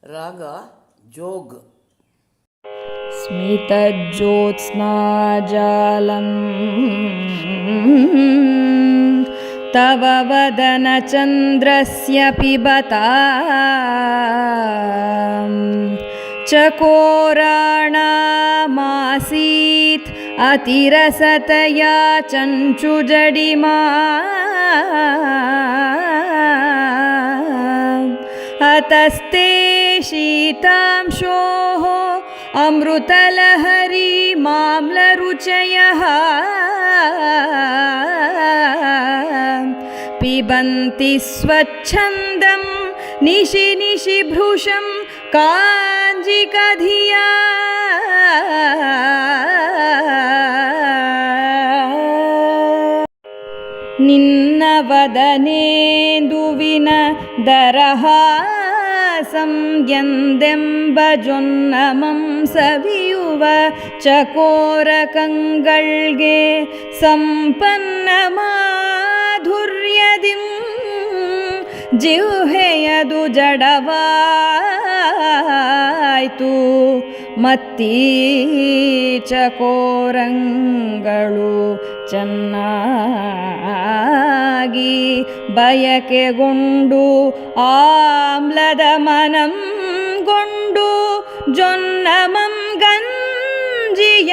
ರಾಗ ಜೋಗ್. ಸ್ಮಿತಜ್ಯೋತ್ಸ್ನಾಜಾಲಂ ತವ ವದನಚಂದ್ರಸ್ಯ ಪಿಬತಾಂ ಚಕೋರಾಣಾಮಾಸೀತ್ ಅತಿರಸತಯಾ ಚಂಚುಜಡಿಮಾ ಅತಸ್ತೆ ಶೀತಾಂಶೋಃ ಅಮೃತಲಹರಿ ಮಾಮ್ಲರುಚಯಃ ಪಿಬಂತಿ ಸ್ವಚ್ಛಂದಂ ನಿಶಿ ನಿಶಿ ಭೃಶಂ ಕಾಂಜಿಕಧಿಯಾ ನಿನ್ನ ವದನೇಂದುವಿನ ದರಹಾಸಂ ಎಂದೆಂಬ ಜೊನ್ನಮಂ ಸವಿಯುವ ಚಕೋರ ಕಂಗಳ್ಗೆ ಸಂಪನ್ನ ಮಾಧುರ್ಯದಿಂ ಜಿಹ್ವೆಯದು ಜಡವಾಯ್ತು ಮತ್ತೀ ಚಕೋರಂಗಳು ಚೆನ್ನಾಗಿ ಬಯಕೆಗೊಂಡು ಆಮ್ಲದ ಮನಂಗೊಂಡು ಜೊನ್ನಮಂ ಗಂಜಿಯಂಬಂತೆ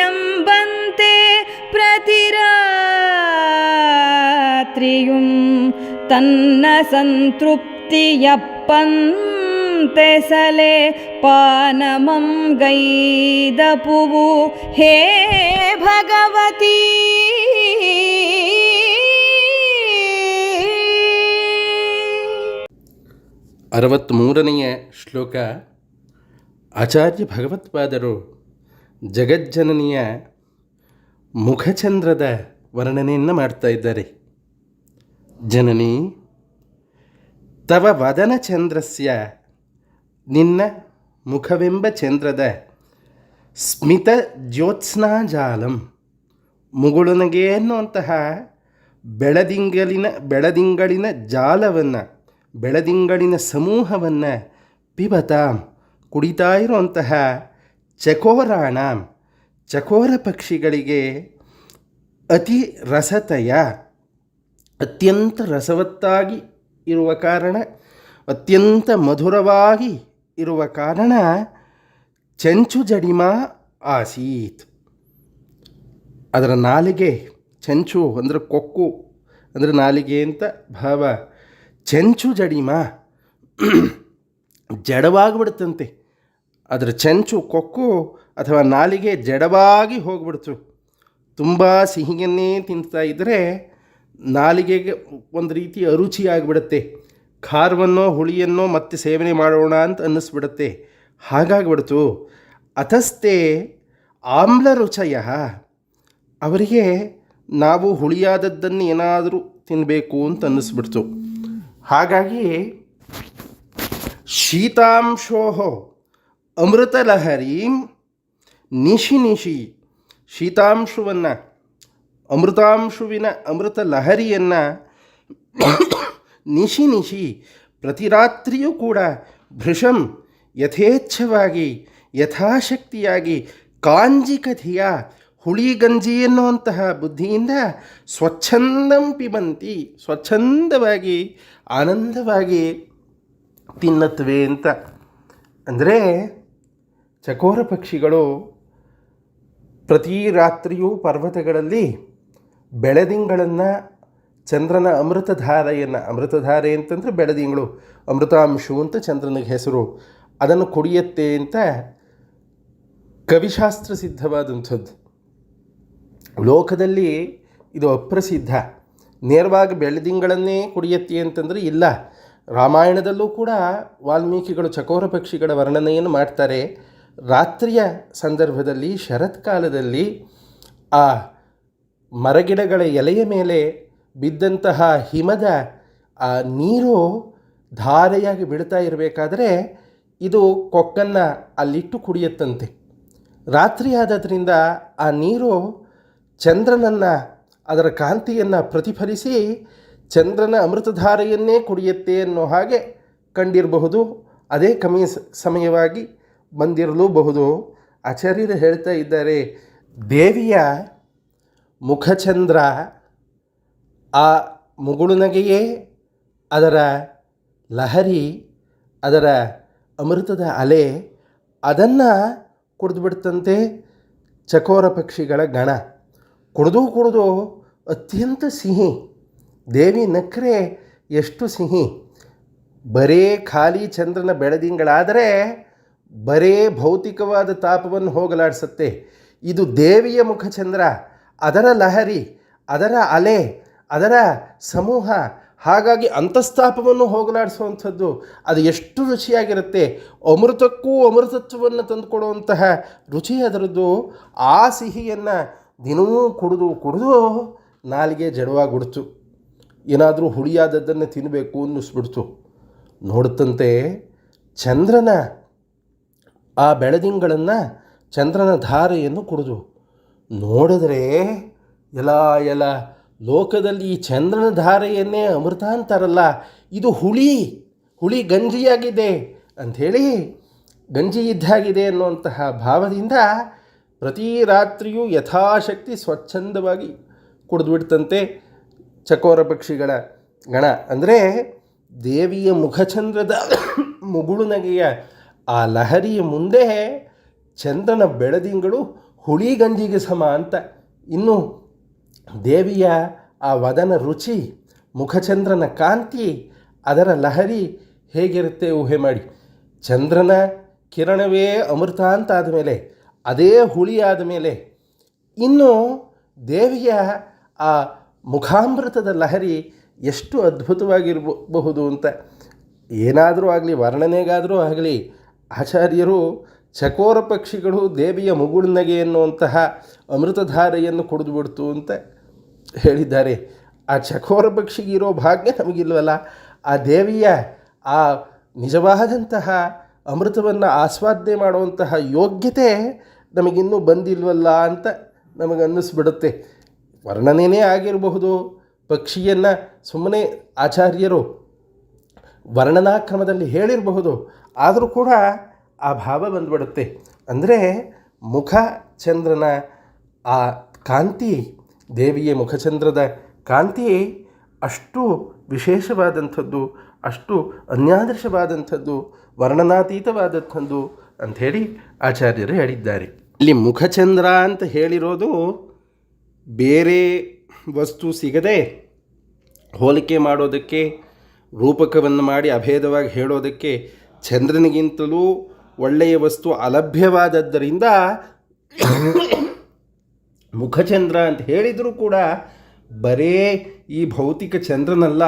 ಪ್ರತಿರಾತ್ರಿಯುಂ ತನ್ನ ಸಂತೃಪ್ತಿಯಪ್ಪಂತೆಸಲೆ ಪಾನಮಂ ಗೈದಪುವು ಹೇ ಭಗವತಿ. ಅರವತ್ತ್ಮೂರನೆಯ ಶ್ಲೋಕ. ಆಚಾರ್ಯ ಭಗವತ್ಪಾದರು ಜಗಜ್ಜನನಿಯ ಮುಖಚಂದ್ರದ ವರ್ಣನೆಯನ್ನು ಮಾಡ್ತಾ ಇದ್ದಾರೆ. ಜನನಿ ತವ ವದನ ಚಂದ್ರಸ್ಯ, ನಿನ್ನ ಮುಖವೆಂಬ ಚಂದ್ರದ ಸ್ಮಿತ ಜ್ಯೋತ್ಸ್ನಾಜಾಲಂ, ಮುಗುಳುನಗೆ ಅನ್ನುವಂತಹ ಬೆಳದಿಂಗಳಿನ ಜಾಲವನ್ನು, ಬೆಳದಿಂಗಳಿನ ಸಮೂಹವನ್ನು ಪಿಬತಾಂ, ಕುಡಿತಾ ಇರುವಂತಹ ಚಕೋರಾಣಾಂ, ಚಕೋರ ಪಕ್ಷಿಗಳಿಗೆ ಅತಿ ರಸತಯ, ಅತ್ಯಂತ ರಸವತ್ತಾಗಿ ಇರುವ ಕಾರಣ, ಅತ್ಯಂತ ಮಧುರವಾಗಿ ಇರುವ ಕಾರಣ ಚಂಚು ಜಡಿಮಾ ಆಸೀತ್. ಅದರ ನಾಲಿಗೆ, ಚಂಚು ಅಂದರೆ ಕೊಕ್ಕು ಅಂದರೆ ನಾಲಿಗೆ ಅಂತ ಭಾವ. ಚಂಚು ಜಡಿಮಾ ಜಡವಾಗಿಬಿಡುತ್ತಂತೆ. ಅದರ ಚಂಚು, ಕೊಕ್ಕು ಅಥವಾ ನಾಲಿಗೆ ಜಡವಾಗಿ ಹೋಗ್ಬಿಡ್ತು. ತುಂಬ ಸಿಹಿಯನ್ನೇ ತಿಂತಾ ಇದ್ದರೆ ನಾಲಿಗೆಗೆ ಒಂದು ರೀತಿ ಅರುಚಿಯಾಗಿಬಿಡುತ್ತೆ. ಖಾರವನ್ನೋ ಹುಳಿಯನ್ನೋ ಮತ್ತೆ ಸೇವನೆ ಮಾಡೋಣ ಅಂತ ಅನ್ನಿಸ್ಬಿಡುತ್ತೆ. ಹಾಗಾಗಿಬಿಡ್ತು. ಅಥಸ್ತೆ ಆಮ್ಲ ರುಚಯ, ಅವರಿಗೆ ನಾವು ಹುಳಿಯಾದದ್ದನ್ನು ಏನಾದರೂ ತಿನ್ನಬೇಕು ಅಂತ ಅನ್ನಿಸ್ಬಿಡ್ತು. ಹಾಗಾಗಿ ಶೀತಾಂಶೋಃ ಅಮೃತಲಹರೀಂ ನಿಶಿ ನಿಶಿ, ಶೀತಾಂಶುವನ್ನು, ಅಮೃತಾಂಶುವಿನ ಅಮೃತ ಲಹರಿಯನ್ನು ನಿಶಿ ನಿಶಿ ಪ್ರತಿ ರಾತ್ರಿಯೂ ಕೂಡ ಭೃಶಂ ಯಥೇಚ್ಛವಾಗಿ ಯಥಾಶಕ್ತಿಯಾಗಿ ಕಾಂಜಿಕಧಿಯ ಹುಳಿಗಂಜಿ ಎನ್ನುವಂತಹ ಬುದ್ಧಿಯಿಂದ ಸ್ವಚ್ಛಂದಂ ಪಿಬಂತಿ, ಸ್ವಚ್ಛಂದವಾಗಿ ಆನಂದವಾಗಿ ತಿನ್ನತ್ವೆ ಅಂತ. ಅಂದರೆ ಚಕೋರ ಪಕ್ಷಿಗಳು ಪ್ರತಿ ರಾತ್ರಿಯೂ ಪರ್ವತಗಳಲ್ಲಿ ಬೆಳದಿಂಗಳನ್ನು, ಚಂದ್ರನ ಅಮೃತಧಾರೆಯನ್ನು, ಅಮೃತಧಾರೆ ಅಂತಂದರೆ ಬೆಳದಿಂಗಳು, ಅಮೃತಾಂಶು ಅಂತ ಚಂದ್ರನಿಗೆ ಹೆಸರು, ಅದನ್ನು ಕುಡಿಯತ್ತೆ ಅಂತ ಕವಿಶಾಸ್ತ್ರ ಸಿದ್ಧವಾದಂಥದ್ದು. ಲೋಕದಲ್ಲಿ ಇದು ಅಪ್ರಸಿದ್ಧ. ನೇರವಾಗಿ ಬೆಳದಿಂಗಳನ್ನೇ ಕುಡಿಯತ್ತೆ ಅಂತಂದರೆ ಇಲ್ಲ. ರಾಮಾಯಣದಲ್ಲೂ ಕೂಡ ವಾಲ್ಮೀಕಿಗಳು ಚಕೋರ ಪಕ್ಷಿಗಳ ವರ್ಣನೆಯನ್ನು ಮಾಡ್ತಾರೆ. ರಾತ್ರಿಯ ಸಂದರ್ಭದಲ್ಲಿ, ಶರತ್ಕಾಲದಲ್ಲಿ ಆ ಮರಗಿಡಗಳ ಎಲೆಯ ಮೇಲೆ ಬಿದ್ದಂತಹ ಹಿಮದ ಆ ನೀರು ಧಾರೆಯಾಗಿ ಬಿಡ್ತಾ ಇರಬೇಕಾದ್ರೆ ಇದು ಕೊಕ್ಕನ್ನು ಅಲ್ಲಿಟ್ಟು ಕುಡಿಯುತ್ತಂತೆ. ರಾತ್ರಿ ಆದದ್ರಿಂದ ಆ ನೀರು ಚಂದ್ರನನ್ನು, ಅದರ ಕಾಂತಿಯನ್ನು ಪ್ರತಿಫಲಿಸಿ ಚಂದ್ರನ ಅಮೃತಧಾರೆಯನ್ನೇ ಕುಡಿಯುತ್ತೆ ಅನ್ನೋ ಹಾಗೆ ಕಂಡಿರಬಹುದು. ಅದೇ ಕಮ್ಮಿ ಸಮಯವಾಗಿ ಬಂದಿರಲೂಬಹುದು. ಆಚಾರ್ಯರು ಹೇಳ್ತಾ ಇದ್ದಾರೆ, ದೇವಿಯ ಮುಖಚಂದ್ರ, ಆ ಮುಗುಳುನಗೆಯೇ ಅದರ ಲಹರಿ, ಅದರ ಅಮೃತದ ಅಲೆ, ಅದನ್ನು ಕುಡಿದ್ಬಿಡ್ತಂತೆ ಚಕೋರ ಪಕ್ಷಿಗಳ ಗಣ. ಕುಡಿದು ಅತ್ಯಂತ ಸಿಹಿ. ದೇವಿ ನಕ್ಕರೆ ಎಷ್ಟು ಸಿಹಿ. ಬರೇ ಖಾಲಿ ಚಂದ್ರನ ಬೆಳದಿಂಗಳಾದರೆ ಬರೇ ಭೌತಿಕವಾದ ತಾಪವನ್ನು ಹೋಗಲಾಡಿಸುತ್ತೆ. ಇದು ದೇವಿಯ ಮುಖಚಂದ್ರ, ಅದರ ಲಹರಿ, ಅದರ ಅಲೆ, ಅದರ ಸಮೂಹ, ಹಾಗಾಗಿ ಅಂತಸ್ತಾಪವನ್ನು ಹೋಗಲಾಡಿಸುವಂಥದ್ದು. ಅದು ಎಷ್ಟು ರುಚಿಯಾಗಿರುತ್ತೆ. ಅಮೃತಕ್ಕೂ ಅಮೃತತ್ವವನ್ನು ತಂದುಕೊಡುವಂತಹ ರುಚಿ ಅದರದ್ದು. ಆ ಸಿಹಿಯನ್ನು ದಿನವೂ ಕುಡಿದು ನಾಲಿಗೆ ಜಡವಾಗಿಬಿಡ್ತು. ಏನಾದರೂ ಹುಳಿಯಾದದ್ದನ್ನು ತಿನ್ನಬೇಕು ಅನ್ನಿಸ್ಬಿಡ್ತು. ನೋಡುತ್ತಂತೆ ಚಂದ್ರನ ಆ ಬೆಳದಿಂಗಳನ್ನು, ಚಂದ್ರನ ಧಾರೆಯನ್ನು ಕುಡಿದು ನೋಡಿದ್ರೆ ಎಲ್ಲ ಲೋಕದಲ್ಲಿ ಈ ಚಂದ್ರನ ಧಾರೆಯನ್ನೇ ಅಮೃತ ಅಂತಾರಲ್ಲ, ಇದು ಹುಳಿ ಗಂಜಿಯಾಗಿದೆ ಅಂಥೇಳಿ, ಗಂಜಿ ಇದ್ದಾಗಿದೆ ಅನ್ನುವಂತಹ ಭಾವದಿಂದ ಪ್ರತಿ ರಾತ್ರಿಯೂ ಯಥಾಶಕ್ತಿ ಸ್ವಚ್ಛಂದವಾಗಿ ಕುಡಿದ್ಬಿಡ್ತಂತೆ ಚಕೋರ ಪಕ್ಷಿಗಳ ಗಣ. ಅಂದರೆ ದೇವಿಯ ಮುಖಚಂದ್ರದ ಮುಗುಳುನಗೆಯ ಆ ಲಹರಿಯ ಮುಂದೆ ಚಂದ್ರನ ಬೆಳದಿಂಗಳು ಹುಳಿ ಗಂಜಿಗೆ ಸಮ ಅಂತ. ಇನ್ನು ದೇವಿಯ ಆ ವದನ ರುಚಿ, ಮುಖಚಂದ್ರನ ಕಾಂತಿ, ಅದರ ಲಹರಿ ಹೇಗಿರುತ್ತೆ ಊಹೆ ಮಾಡಿ. ಚಂದ್ರನ ಕಿರಣವೇ ಅಮೃತ ಅಂತಾದ ಮೇಲೆ, ಅದೇ ಹುಳಿಯಾದ ಮೇಲೆ, ಇನ್ನು ದೇವಿಯ ಆ ಮುಖಾಮೃತದ ಲಹರಿ ಎಷ್ಟು ಅದ್ಭುತವಾಗಿರಬಹುದು ಅಂತ. ಏನಾದರೂ ಆಗಲಿ, ವರ್ಣನೆಗಾದರೂ ಆಗಲಿ, ಆಚಾರ್ಯರು ಚಕೋರ ಪಕ್ಷಿಗಳು ದೇವಿಯ ಮುಗುಳ್ನಗೆ ಎನ್ನುವಂತಹ ಅಮೃತಧಾರೆಯನ್ನು ಕುಡಿದುಬಿಡ್ತು ಅಂತ ಹೇಳಿದ್ದಾರೆ. ಆ ಚಕೋರ ಪಕ್ಷಿಗಿರೋ ಭಾಗ್ಯ ನಮಗಿಲ್ವಲ್ಲ. ಆ ದೇವಿಯ ಆ ನಿಜವಾದಂತಹ ಅಮೃತವನ್ನು ಆಸ್ವಾದನೆ ಮಾಡುವಂತಹ ಯೋಗ್ಯತೆ ನಮಗಿನ್ನೂ ಬಂದಿಲ್ವಲ್ಲ ಅಂತ ನಮಗನ್ನಿಸ್ಬಿಡುತ್ತೆ. ವರ್ಣನೆಯೇ ಆಗಿರಬಹುದು, ಪಕ್ಷಿಯನ್ನು ಸುಮ್ಮನೆ ಆಚಾರ್ಯರು ವರ್ಣನಾಕ್ರಮದಲ್ಲಿ ಹೇಳಿರಬಹುದು, ಆದರೂ ಕೂಡ ಆ ಭಾವ ಬಂದುಬಿಡುತ್ತೆ. ಅಂದರೆ ಮುಖಚಂದ್ರನ ಆ ಕಾಂತಿ, ದೇವಿಯ ಮುಖಚಂದ್ರದ ಕಾಂತಿ ಅಷ್ಟು ವಿಶೇಷವಾದಂಥದ್ದು, ಅಷ್ಟು ಅನ್ಯಾದೃಶವಾದಂಥದ್ದು, ವರ್ಣನಾತೀತವಾದಂಥದ್ದು ಅಂಥೇಳಿ ಆಚಾರ್ಯರು ಹೇಳಿದ್ದಾರೆ. ಇಲ್ಲಿ ಮುಖಚಂದ್ರ ಅಂತ ಹೇಳಿರೋದು ಬೇರೆ ವಸ್ತು ಸಿಗದೆ ಹೋಲಿಕೆ ಮಾಡೋದಕ್ಕೆ, ರೂಪಕವನ್ನು ಮಾಡಿ ಅಭೇದವಾಗಿ ಹೇಳೋದಕ್ಕೆ ಚಂದ್ರನಿಗಿಂತಲೂ ಒಳ್ಳೆಯ ವಸ್ತು ಅಲಭ್ಯವಾದದ್ದರಿಂದ ಮುಖಚಂದ್ರ ಅಂತ ಹೇಳಿದರೂ ಕೂಡ ಬರೇ ಈ ಭೌತಿಕ ಚಂದ್ರನಲ್ಲ,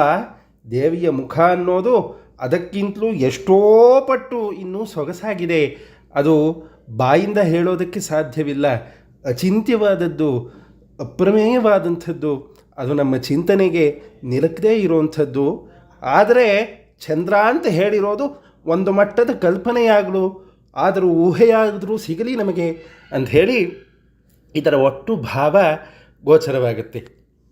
ದೇವಿಯ ಮುಖ ಅನ್ನೋದು ಅದಕ್ಕಿಂತಲೂ ಎಷ್ಟೋ ಪಟ್ಟು ಇನ್ನೂ ಸೊಗಸಾಗಿದೆ. ಅದು ಬಾಯಿಂದ ಹೇಳೋದಕ್ಕೆ ಸಾಧ್ಯವಿಲ್ಲ. ಅಚಿಂತ್ಯವಾದದ್ದು, ಅಪ್ರಮೇಯವಾದಂಥದ್ದು, ಅದು ನಮ್ಮ ಚಿಂತನೆಗೆ ನಿಲುಕದೇ ಇರುವಂಥದ್ದು. ಆದರೆ ಚಂದ್ರ ಅಂತ ಹೇಳಿರೋದು ಒಂದು ಮಟ್ಟದ ಕಲ್ಪನೆಯಾಗಲು, ಆದರೂ ಊಹೆಯಾದರೂ ಸಿಗಲಿ ನಮಗೆ ಅಂಥೇಳಿ ಇದರ ಒಟ್ಟು ಭಾವ ಗೋಚರವಾಗುತ್ತೆ.